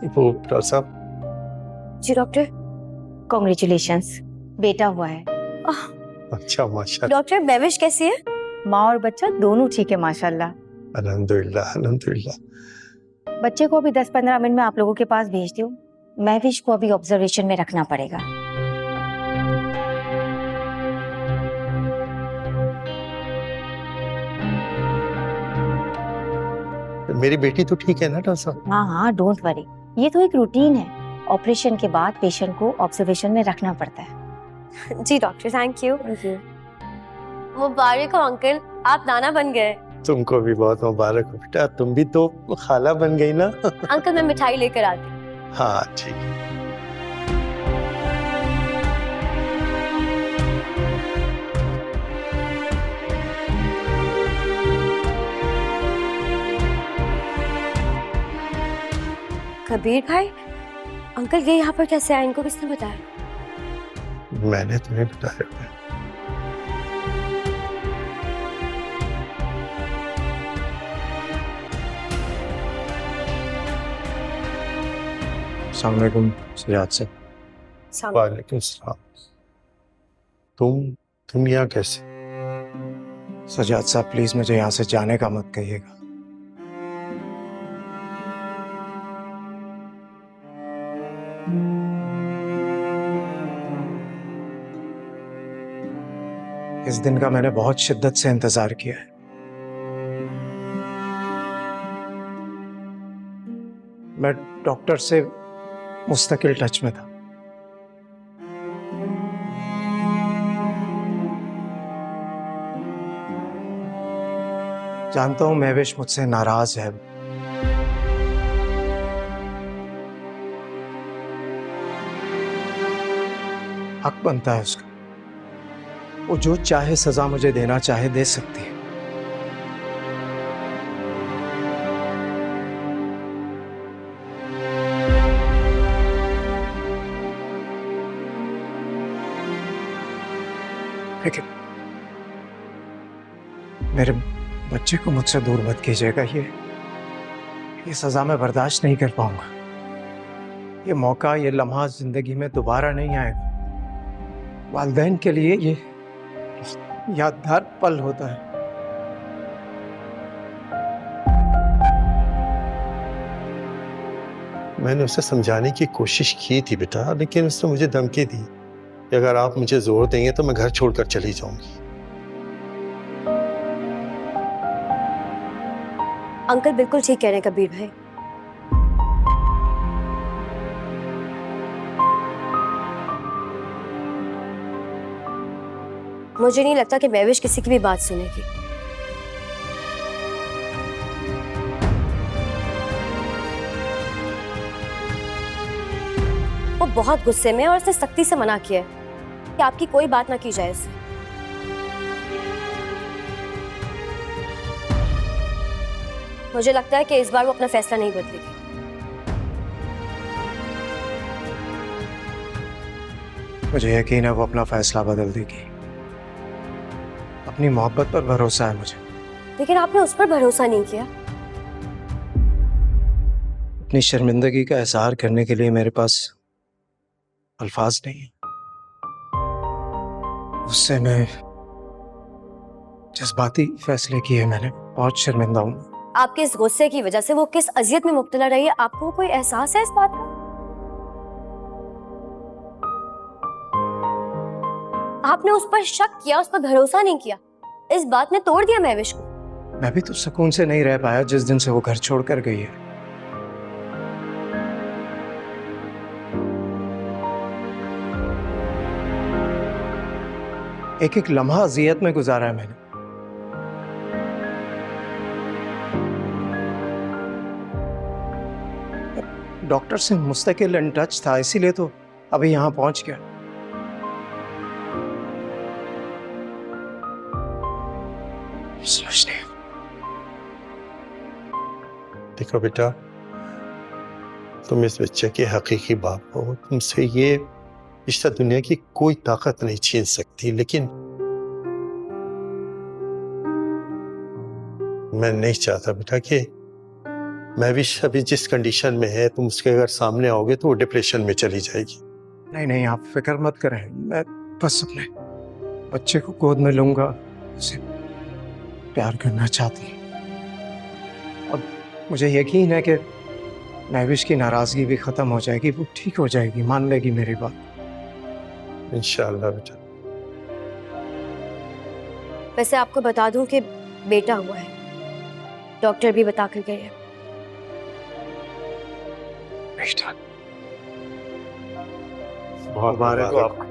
वो डॉक्टर साहब। जी doctor, congratulations, बेटा हुआ है। अच्छा माशाल्लाह। डॉक्टर महविश कैसी है? माँ और बच्चा दोनों ठीक है माशाल्लाह। अल्हम्दुलिल्लाह अल्हम्दुलिल्लाह। बच्चे को अभी 10-15 मिनट में आप लोगों के पास भेज दूँ। महविश को अभी ऑब्जर्वेशन में रखना पड़ेगा। मेरी बेटी तो ठीक है ना डॉक्टर साहब? हाँ हाँ, डोंट वरी, ये तो एक रूटीन है। ऑपरेशन के बाद पेशेंट को ऑब्जर्वेशन में रखना पड़ता है। जी डॉक्टर, थैंक यू। मुबारक हो अंकल, आप नाना बन गए। तुमको भी बहुत मुबारक हो बेटा, तुम भी तो खाला बन गई ना। अंकल मैं मिठाई लेकर आती। हाँ ठीक है। कबीर भाई, अंकल ये यहाँ पर कैसे आए, इनको किसने बताया? मैंने तुम्हें बताया। अस्सलाम वालेकुम सजाद से। वालेकुम सलाम। तुम यहाँ कैसे? सजाद साहब प्लीज मुझे यहाँ से जाने का मत कहिएगा। इस दिन का मैंने बहुत शिद्दत से इंतजार किया है। मैं डॉक्टर से मुस्तकिल टच में था। जानता हूं महविश मुझसे नाराज है। हक बनता है उसका, वो जो चाहे सजा मुझे देना चाहे दे सकती है। लेकिन मेरे बच्चे को मुझसे दूर मत कीजिएगा। ये सजा मैं बर्दाश्त नहीं कर पाऊंगा। ये मौका, ये लम्हा जिंदगी में दोबारा नहीं आएगा। वालिदैन के लिए ये यादगार पल होता है। मैंने उसे समझाने की कोशिश की थी बेटा, लेकिन उसने मुझे धमकी दी कि अगर आप मुझे जोर देंगे तो मैं घर छोड़कर चली जाऊंगी। अंकल बिल्कुल ठीक कह रहे हैं कबीर भाई। मुझे नहीं लगता कि महविश किसी की भी बात सुनेगी। वो बहुत गुस्से में है और उसने सख्ती से मना किया है कि आपकी कोई बात ना की जाए उससे। मुझे लगता है कि इस बार वो अपना फैसला नहीं बदलेगी। मुझे यकीन है वो अपना फैसला बदल देगी। अपनी मोहब्बत पर भरोसा है मुझे। लेकिन आपने उस पर भरोसा नहीं किया। अपनी शर्मिंदगी का इजहार करने के लिए मेरे पास अल्फाज नहीं है। उससे मैं जज्बाती फैसले किए मैंने, बहुत शर्मिंदा हूं। आपके इस गुस्से की वजह से वो किस अजियत में मुब्तला रही है, आपको कोई एहसास है इस बात का? आपने उस पर शक किया, उस पर भरोसा नहीं किया। इस बात ने तोड़ दिया महविश को। मैं भी तो सुकून से नहीं रह पाया जिस दिन से वो घर छोड़कर गई है। एक एक लम्हा अजियत में गुजारा है मैंने। डॉक्टर से मुस्तकिल इन टच था, इसीलिए तो अभी यहां पहुंच गया। समझने देखो बेटा, तुम इस बच्चे के हकीकी बाप हो, तुमसे ये रिश्ता दुनिया की कोई ताकत नहीं छीन सकती, लेकिन मैं नहीं चाहता बेटा कि महविश अभी जिस कंडीशन में है, तुम उसके अगर सामने आओगे तो वो डिप्रेशन में चली जाएगी। नहीं नहीं, आप फिक्र मत करें, मैं बस अपने बच्चे को गोद में लूंगा, उसे प्यार करना चाहती है। अब मुझे यकीन है कि महविश की नाराजगी भी खत्म हो जाएगी, वो ठीक हो जाएगी, मान लेगी मेरी बात। इंशाअल्लाह बेटा। वैसे आपको बता दूं कि बेटा हुआ है, डॉक्टर भी बता कर गए हैं। बेटा, बहुत मुबारक हो आपको।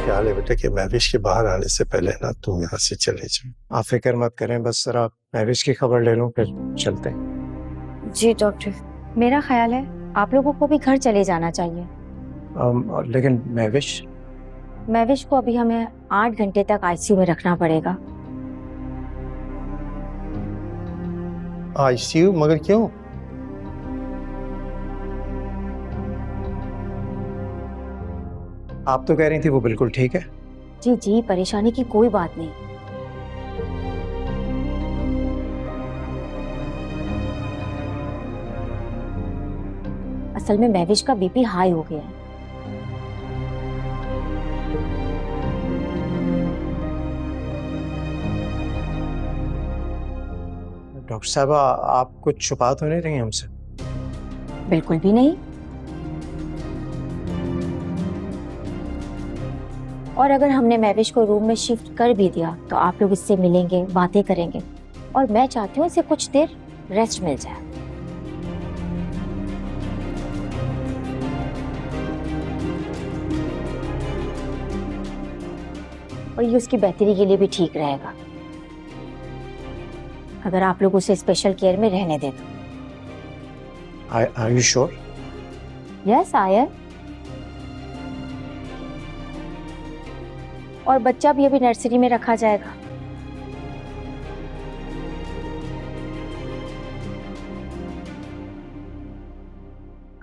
ख्याल है बेटा कि महविश के बाहर आने से पहले ना तुम यहाँ से चले जाओ। आप फिक्र मत करें, बस जरा महविश की खबर ले लूं, फिर चलते हैं। जी डॉक्टर। मेरा ख्याल है आप लोगों को भी घर चले जाना चाहिए। लेकिन महविश? महविश को अभी हमें 8 घंटे तक आईसीयू में रखना पड़ेगा। आईसीयू? मगर क्यों? आप तो कह रही थी वो बिल्कुल ठीक है। जी जी, परेशानी की कोई बात नहीं। असल में महविश का बीपी हाई हो गया है। डॉक्टर साहबा, आप कुछ छुपा तो नहीं रही हैं हमसे? बिल्कुल भी नहीं। और अगर हमने महविश को रूम में शिफ्ट कर भी दिया तो आप लोग इससे मिलेंगे, बातें करेंगे, और मैं चाहती हूँ इसे कुछ देर रेस्ट मिल जाए। और ये उसकी बेहतरी के लिए भी ठीक रहेगा अगर आप लोग उसे स्पेशल केयर में रहने दे तो। Are you sure? यस आयर। और बच्चा भी अभी नर्सरी में रखा जाएगा।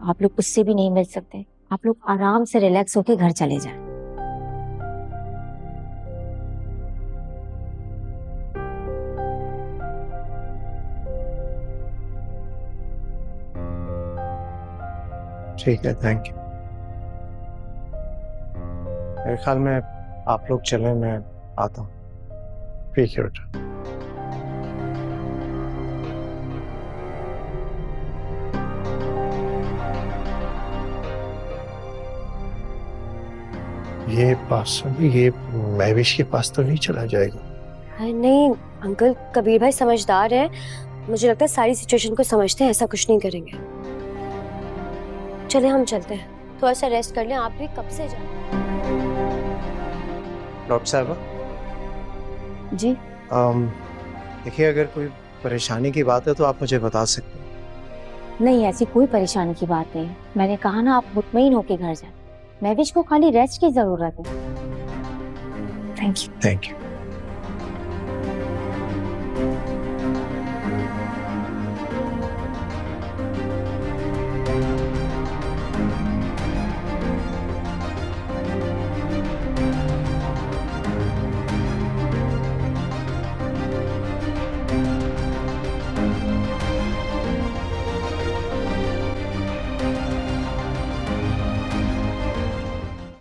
आप लोग उससे भी नहीं मिल सकते। आप लोग आराम से रिलैक्स होकर घर चले जाएं। ठीक है, थैंक यू। मेरे ख्याल में आप लोग चलें, मैं आता हूँ। ठीक है बेटा। ये पास ये महविश के पास तो नहीं चला जाएगा? अरे नहीं अंकल, कबीर भाई समझदार है, मुझे लगता है सारी सिचुएशन को समझते हैं, ऐसा कुछ नहीं करेंगे। चले हम चलते हैं, थोड़ा सा रेस्ट कर लें। आप भी कब से जा? डॉक्टर साहबा जी देखिए, अगर कोई परेशानी की बात है तो आप मुझे बता सकते हैं। नहीं, ऐसी कोई परेशानी की बात नहीं। मैंने कहा ना, आप मुतमईन होके घर जाएं। महविश को खाली रेस्ट की जरूरत है। Thank you. Thank you.